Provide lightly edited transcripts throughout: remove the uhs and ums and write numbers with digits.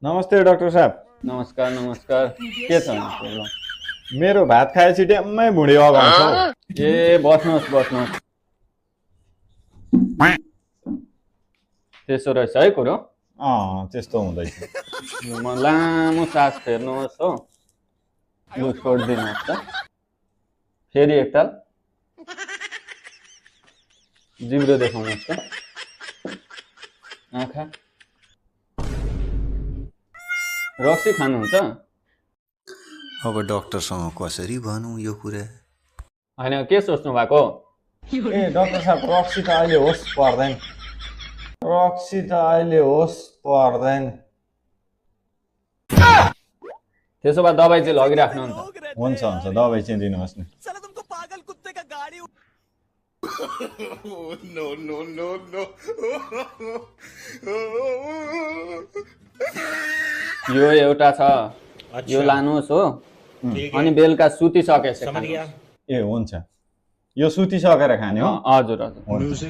नमस्ते डाक्टर साहब। नमस्कार नमस्कार के छ नि मेरो भात खाएपछि ट्याम्मै भुँडी अगाउँछ हौ। ए बस्नुहोस् त्यसो रहेछ है कुरो त्यस्तो हुँदैछ। म लामो सास फेर्नुहोस् हो लु छोडिदिनुहोस् त फेरि एकताल जिब्रो देखाउनुहोस् त आँखा रक्सी खानुहुन्छ अब डाक्टरसँग कसरी भनौँ यो कुरा? होइन के सोच्नु भएको ए डाक्टर साहब रक्सी त अहिले होस् पर्दैन। रक्सी त अहिले होस् पर्दैन। त्यसो भए दबाई चाहिँ लगिराख्नु नि त हुन्छ हुन्छ दबाई चाहिँ दिनुहोस् नि। यो एउटा छ यो लानुहोस् हो अनि बेलुका सुतिसकेपछि ए हुन्छ यो सुतिसकेर खाने हो। हजुर हजुर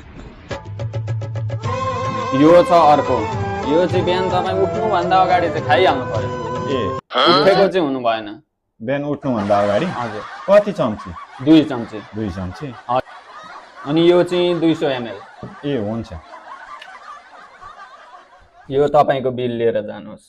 यो छ अर्को यो चाहिँ बिहान तपाईँ उठ्नुभन्दा अगाडि चाहिँ खाइहाल्नु पर्यो ए उठेको चाहिँ हुनु भएन बिहान उठ्नुभन्दा अगाडि हजुर कति चम्ची? 2 चम्ची 2 चम्ची। अनि यो चाहिँ 200 ml ए हुन्छ। यो तपाईँको बिल लिएर जानुहोस्